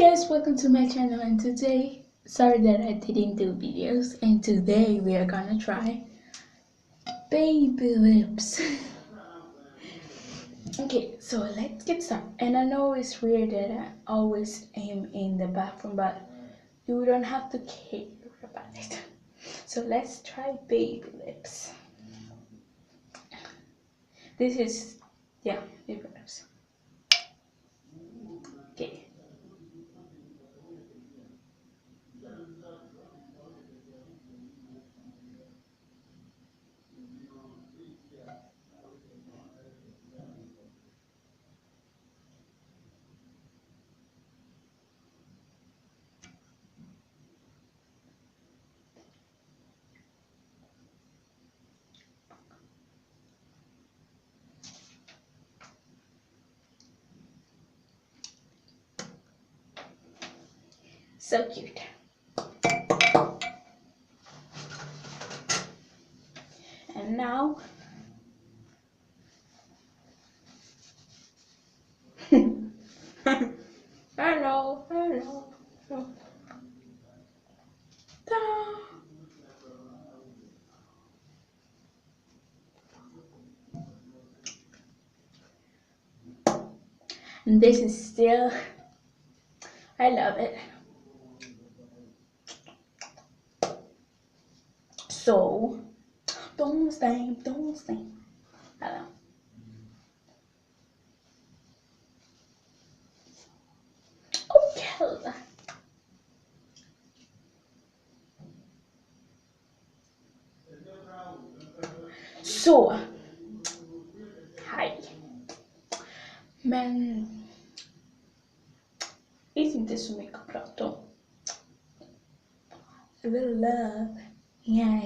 guys, welcome to my channel, and today, sorry that I didn't do videos, and today we are gonna try baby lips. Okay, so let's get started. And I know it's weird that I always am in the bathroom, but you don't have to care about it. So let's try baby lips. This is, yeah, baby lips. Okay. So cute. And now hello. Ta-da. And this is still, I love it. So don't stay. Hello. Okay. Så, hej. Men det är inte så mycket att prata om. A little love. Yeah.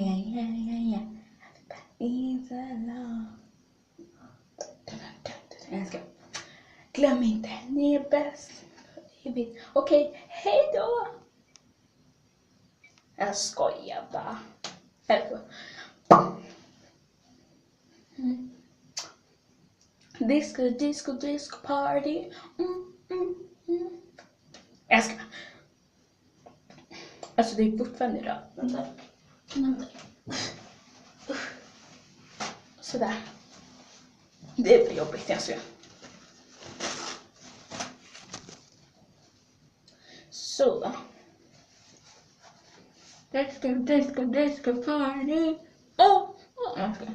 It's a love. Jag ska. Glöm inte, ni är bäst. Okej, hej då. Jag skojar bara. Disco party. Jag ska. Alltså det är fortfarande idag. Vänta. Sådär. Det blir jobbigt, jag ser. Så. Disco party. Okay.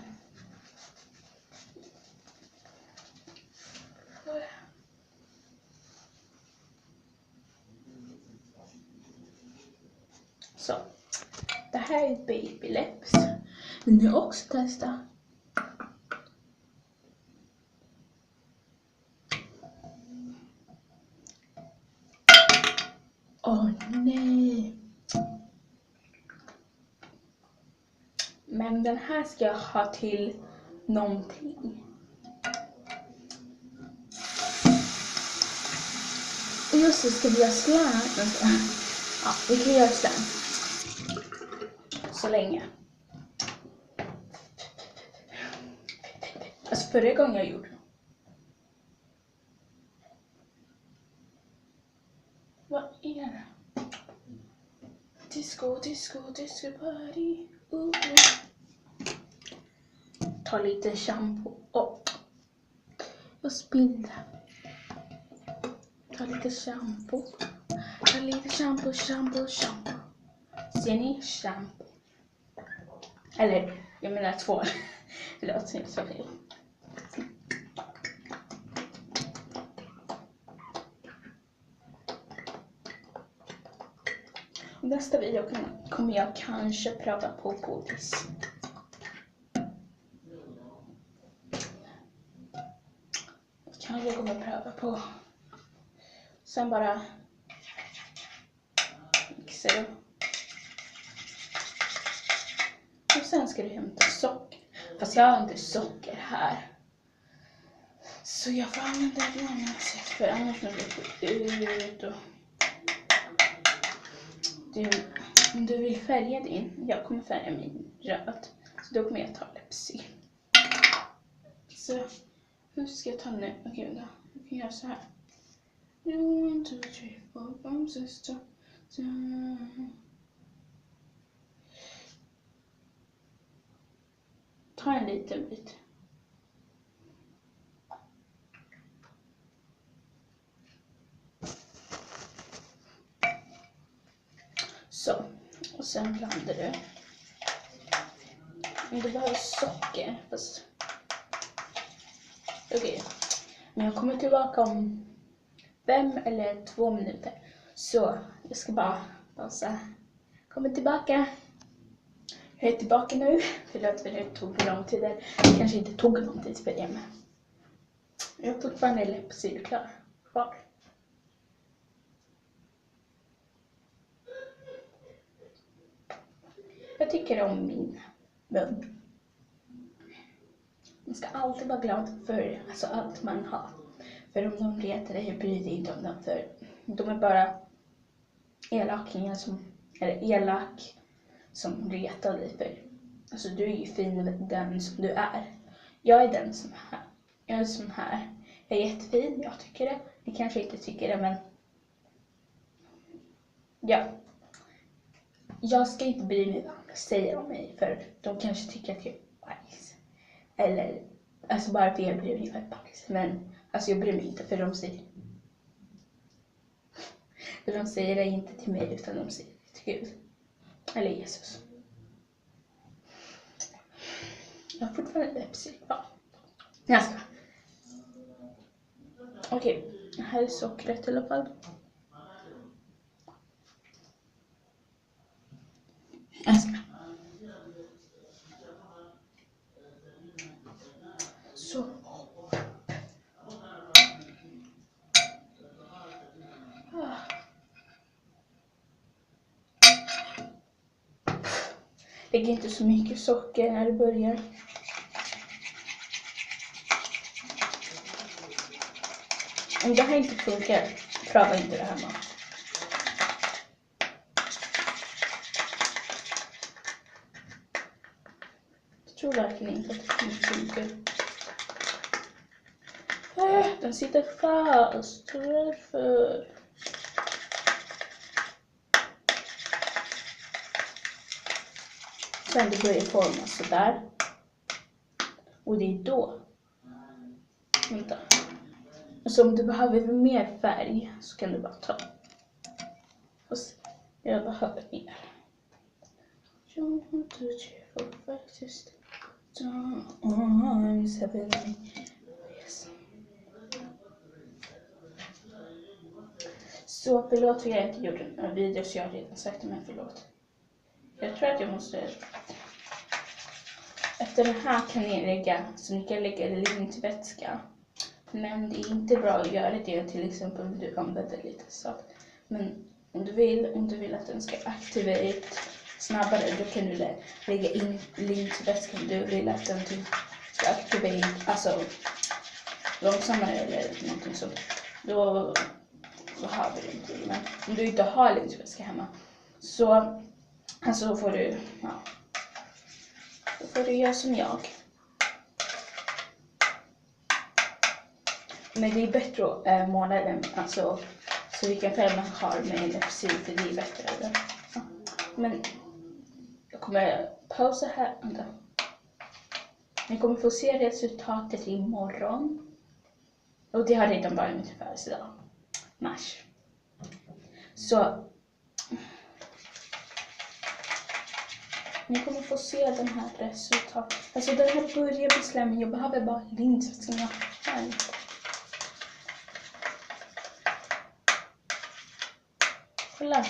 Så. Det här är baby lips. Vill ni också testa? Åh nej. Men den här ska jag ha till någonting. Och just det, ska vi göra slime? Ja, vi kan göra slime. Så länge. Alltså förra gången jag gjorde. Vad är det? Disco party. Ta lite shampoo. Jag spillde. Ta lite shampoo. Shampoo. Ser ni? Shampoo. Eller, jag menar tvål. Det låter inte så fel. Nästa video kommer jag kanske pröva på potis. Kanske kommer pröva på. Sen bara mixar du. Och sen ska du hämta socker. Fast jag har inte socker här. Så jag får använda det på annat sätt. För annars blir det ut och... Om du vill färga din, jag kommer färga min röd. Så då kommer jag ta läppsyl. Så hur ska jag ta nu? Okej, då. Jag kan göra så här. 1, 2, 3, 4, 5, 6, 7. Ta en liten bit. Så, och sen blandar du. Men du behöver socker. Okej. Men jag kommer tillbaka om 5 eller 2 minuter. Så jag ska bara pausa. Kommer tillbaka. Jag är tillbaka nu. Förlåt för det tog lång tid. Det kanske inte tog lång tid för det. Men jag har fortfarande läppsyl kvar. Jag tycker om min mun. Man ska alltid vara glad för allt man har. För om de retar dig, bryr dig inte om dem. För de är bara elakingar elak som retar dig. För alltså, du är ju fin den som du är. Jag är den som är här. Jag är som här. Jag är jättefin, jag tycker det. Ni kanske inte tycker det, men ja. Jag ska inte bry mig vad andra säger om mig, för de kanske tycker att jag är bajs. Eller, alltså bara för jag bryr mig, jag är bajs. Men, alltså jag bryr mig inte, för de säger det inte till mig, utan de säger det till Gud. Eller Jesus. Jag har fortfarande läppsyl. Ja. Jag ska. Okej, här är sockret i alla fall. Jag ska. Så. Lägg inte så mycket socker när du börjar. Om det här inte funkar, pröva inte det hemma. Jag tror verkligen inte att det kommer funka. Den sitter fast. Varför? Sen det börjar formas sådär. Och det är då. Vänta. Så om du behöver mer färg så kan du bara ta. Fast jag behöver mer. Faktiskt. Yes. Så förlåt för jag inte gjorde en video, så jag har redan sagt det, men förlåt. Jag tror att jag måste. Efter det här kan ni lägga, så ni kan lägga lintvätska. Men det är inte bra att göra det, till exempel om du använder lite salt. Men om du vill att den ska aktivera snabbare, då kan du lägga in lintvätskan. Du vill att den ska aktivera, alltså långsammare eller någonting sånt. Då behöver du inte. Men om du inte har lintvätska hemma, så alltså får du, ja, då får du göra som jag. Men det är bättre att måla den, alltså, så vilken färg man har med läppsyl, för det är bättre. Eller? Ja. Men jag kommer pausa här. Ni kommer få se resultatet imorgon. Och det har redan varit mitt födelsedag. Mars. Så ni kommer få se den här resultatet. Alltså den här börjar bli slemmig. Jag behöver bara linsvätskan. Kolla.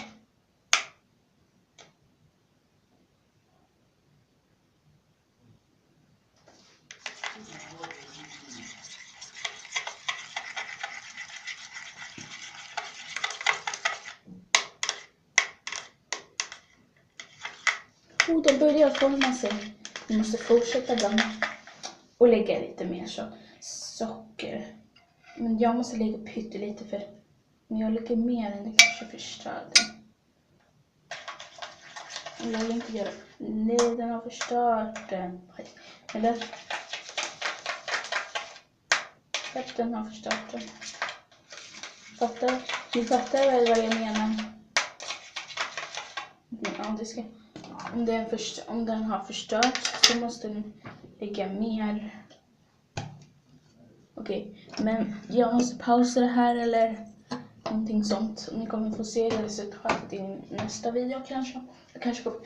De börjar forma sig. Vi måste fortsätta blanda. Och lägga lite mer socker. Men jag måste lägga pyttelite, för om jag lägger mer än det kanske förstör den. Jag vill inte göra. Nej, den har förstört den. Eller? Den har förstört den. Ni fattar väl vad jag menar? Ja, om den har förstört så måste den lägga mer. Okej, men jag måste pausa det här eller någonting sånt. Ni kommer få se resultatet i nästa video kanske. Jag kanske kommer...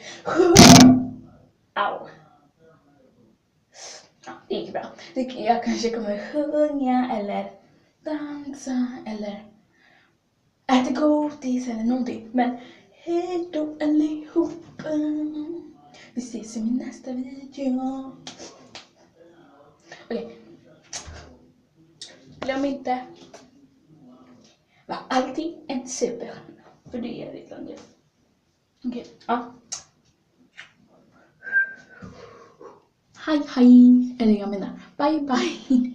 Au! Ja, det gick bra. Jag kanske kommer sjunga eller dansa eller äta godis eller någonting. Men hej då allihopa. Vi ses i min nästa video. Okej. Glöm inte. Var alltid en superstjärna. För det är redan det. Okej, ja. Hej hej. Eller jag menar bye bye.